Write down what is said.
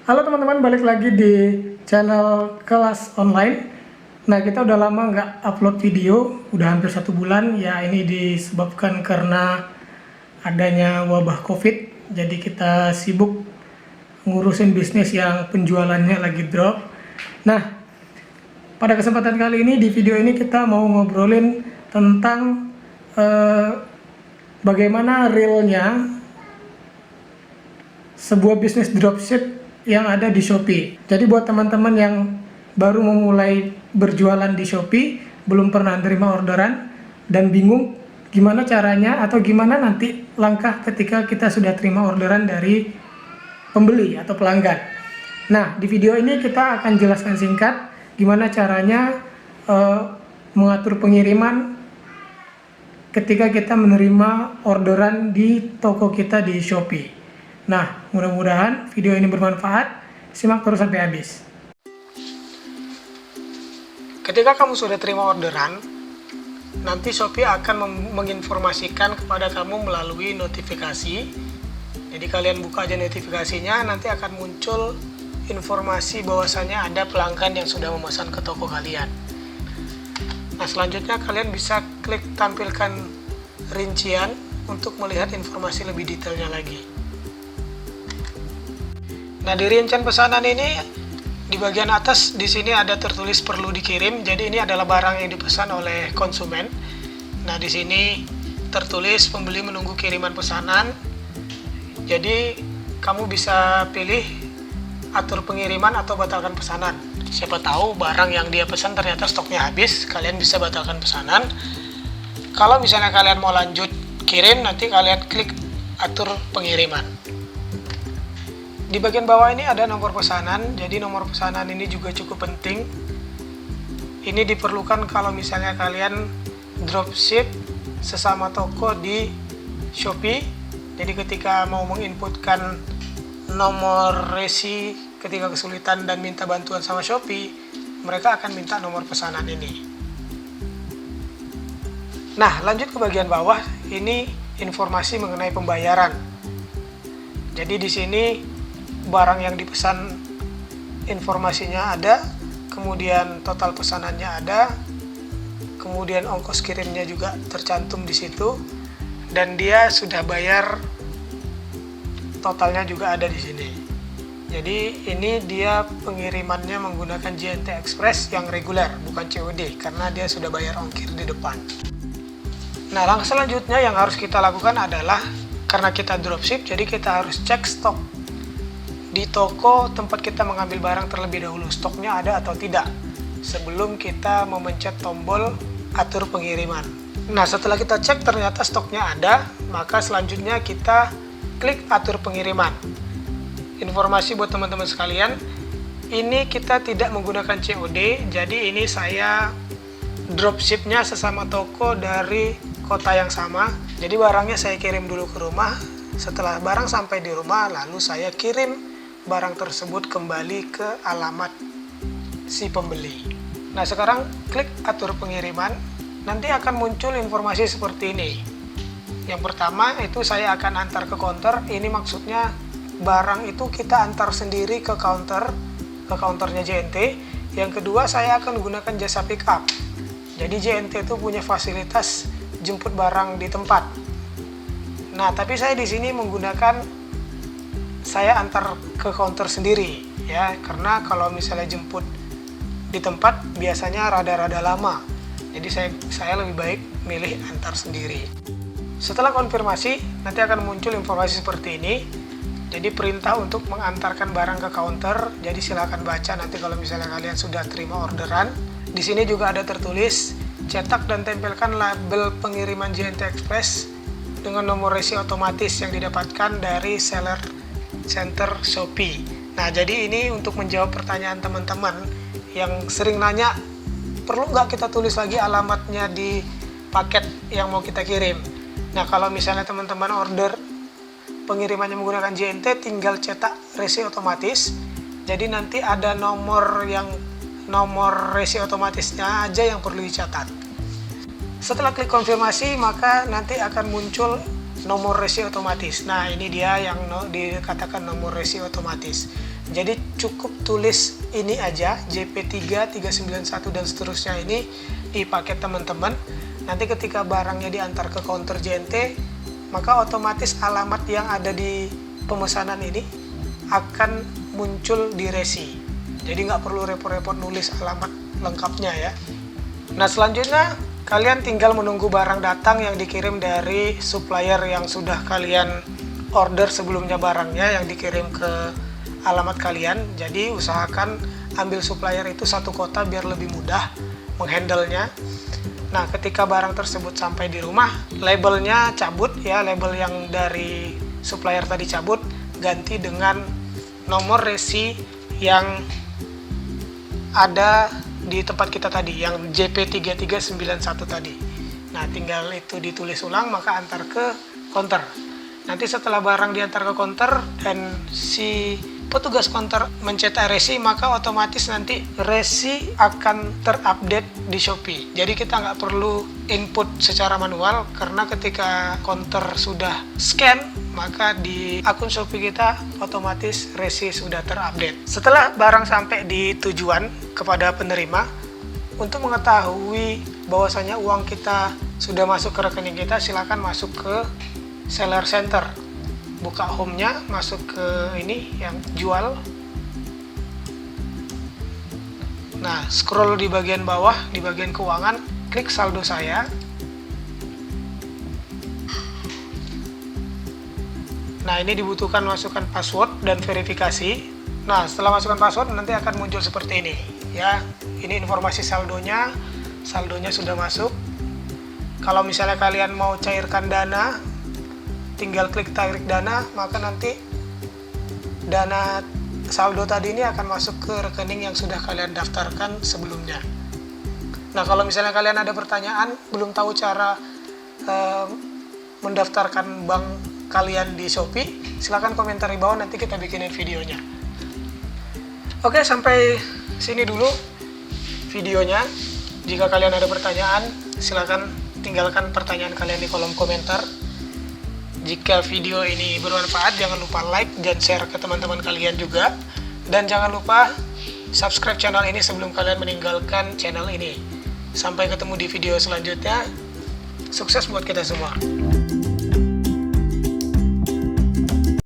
Halo teman-teman, balik lagi di channel kelas online. Nah, kita udah lama nggak upload video, udah hampir 1 bulan. Ya, ini disebabkan karena adanya wabah COVID. Jadi kita sibuk ngurusin bisnis yang penjualannya lagi drop. Nah, pada kesempatan kali ini di video ini kita mau ngobrolin tentang bagaimana realnya sebuah bisnis dropship yang ada di Shopee. Jadi buat teman-teman yang baru memulai berjualan di Shopee, belum pernah terima orderan dan bingung gimana caranya atau gimana nanti langkah ketika kita sudah terima orderan dari pembeli atau pelanggan. Nah, di video ini kita akan jelaskan singkat gimana caranya mengatur pengiriman ketika kita menerima orderan di toko kita di Shopee. Nah, mudah-mudahan video ini bermanfaat. Simak terus sampai habis. Ketika kamu sudah terima orderan, nanti Shopee akan menginformasikan kepada kamu melalui notifikasi. Jadi kalian buka aja notifikasinya, nanti akan muncul informasi bahwasanya ada pelanggan yang sudah memesan ke toko kalian. Nah, selanjutnya kalian bisa klik tampilkan rincian untuk melihat informasi lebih detailnya lagi. Nah, di rincian pesanan ini di bagian atas di sini ada tertulis perlu dikirim. Jadi ini adalah barang yang dipesan oleh konsumen. Nah, di sini tertulis pembeli menunggu kiriman pesanan. Jadi kamu bisa pilih atur pengiriman atau batalkan pesanan. Siapa tahu barang yang dia pesan ternyata stoknya habis, kalian bisa batalkan pesanan. Kalau misalnya kalian mau lanjut kirim, nanti kalian klik atur pengiriman. Di bagian bawah ini ada nomor pesanan, jadi nomor pesanan ini juga cukup penting. Ini diperlukan kalau misalnya kalian dropship sesama toko di Shopee. Jadi ketika mau menginputkan nomor resi ketika kesulitan dan minta bantuan sama Shopee, mereka akan minta nomor pesanan ini. Nah, lanjut ke bagian bawah, ini informasi mengenai pembayaran. Jadi di sini barang yang dipesan informasinya ada, kemudian total pesanannya ada, kemudian ongkos kirimnya juga tercantum di situ, dan dia sudah bayar totalnya juga ada di sini. Jadi ini dia pengirimannya menggunakan JNT Express yang reguler, bukan COD, karena dia sudah bayar ongkir di depan. Nah, langkah selanjutnya yang harus kita lakukan adalah karena kita dropship, jadi kita harus cek stok di toko tempat kita mengambil barang terlebih dahulu, stoknya ada atau tidak, sebelum kita memencet tombol atur pengiriman. Nah, setelah kita cek ternyata stoknya ada, maka selanjutnya kita klik atur pengiriman. Informasi buat teman-teman sekalian, ini kita tidak menggunakan COD, jadi ini saya dropshipnya sesama toko dari kota yang sama. Jadi barangnya saya kirim dulu ke rumah, setelah barang sampai di rumah lalu saya kirim barang tersebut kembali ke alamat si pembeli. Nah, sekarang klik atur pengiriman, nanti akan muncul informasi seperti ini. Yang pertama itu saya akan antar ke counter, ini maksudnya barang itu kita antar sendiri ke counternya JNT. Yang kedua saya akan menggunakan jasa pick up. Jadi JNT itu punya fasilitas jemput barang di tempat. Nah, tapi saya di sini saya antar ke counter sendiri ya, karena kalau misalnya jemput di tempat biasanya rada-rada lama. Jadi saya lebih baik milih antar sendiri. Setelah konfirmasi nanti akan muncul informasi seperti ini. Jadi perintah untuk mengantarkan barang ke counter. Jadi silakan baca nanti kalau misalnya kalian sudah terima orderan. Di sini juga ada tertulis cetak dan tempelkan label pengiriman JNT Express dengan nomor resi otomatis yang didapatkan dari seller center Shopee. Nah, jadi ini untuk menjawab pertanyaan teman-teman yang sering nanya, perlu nggak kita tulis lagi alamatnya di paket yang mau kita kirim? Nah, kalau misalnya teman-teman order pengirimannya menggunakan JNT, tinggal cetak resi otomatis. Jadi nanti ada nomor resi otomatisnya aja yang perlu dicatat. Setelah klik konfirmasi, maka nanti akan muncul nomor resi otomatis. Nah, ini dia yang dikatakan nomor resi otomatis. Jadi cukup tulis ini aja, JP3, 391 dan seterusnya ini di paket teman-teman. Nanti ketika barangnya diantar ke counter JNT, maka otomatis alamat yang ada di pemesanan ini akan muncul di resi. Jadi nggak perlu repot-repot nulis alamat lengkapnya ya. Nah selanjutnya kalian tinggal menunggu barang datang yang dikirim dari supplier yang sudah kalian order sebelumnya, barangnya yang dikirim ke alamat kalian. Jadi usahakan ambil supplier itu satu kota biar lebih mudah menghandlenya. Nah ketika barang tersebut sampai di rumah, labelnya cabut ya, label yang dari supplier tadi cabut, ganti dengan nomor resi yang ada di tempat kita tadi, yang JP3391 tadi. Nah tinggal itu ditulis ulang, maka antar ke counter. Nanti setelah barang diantar ke counter dan si petugas counter mencetak resi, maka otomatis nanti resi akan terupdate di Shopee. Jadi kita nggak perlu input secara manual, karena ketika counter sudah scan, maka di akun Shopee kita otomatis resi sudah terupdate. Setelah barang sampai di tujuan kepada penerima, untuk mengetahui bahwasanya uang kita sudah masuk ke rekening kita, silakan masuk ke Seller Center. Buka home-nya, masuk ke ini yang jual. Nah, scroll di bagian bawah, di bagian keuangan, klik saldo saya. Nah, ini dibutuhkan masukkan password dan verifikasi. Nah, setelah masukkan password nanti akan muncul seperti ini. Ya, ini informasi saldonya. Saldonya sudah masuk. Kalau misalnya kalian mau cairkan dana, tinggal klik tarik dana, maka nanti dana saldo tadi ini akan masuk ke rekening yang sudah kalian daftarkan sebelumnya. Nah kalau misalnya kalian ada pertanyaan, belum tahu cara mendaftarkan bank kalian di Shopee, silahkan komentar di bawah, nanti kita bikinin videonya. Oke, sampai sini dulu videonya. Jika kalian ada pertanyaan, silahkan tinggalkan pertanyaan kalian di kolom komentar. Jika video ini bermanfaat, jangan lupa like dan share ke teman-teman kalian juga. Dan jangan lupa subscribe channel ini sebelum kalian meninggalkan channel ini. Sampai ketemu di video selanjutnya. Sukses buat kita semua.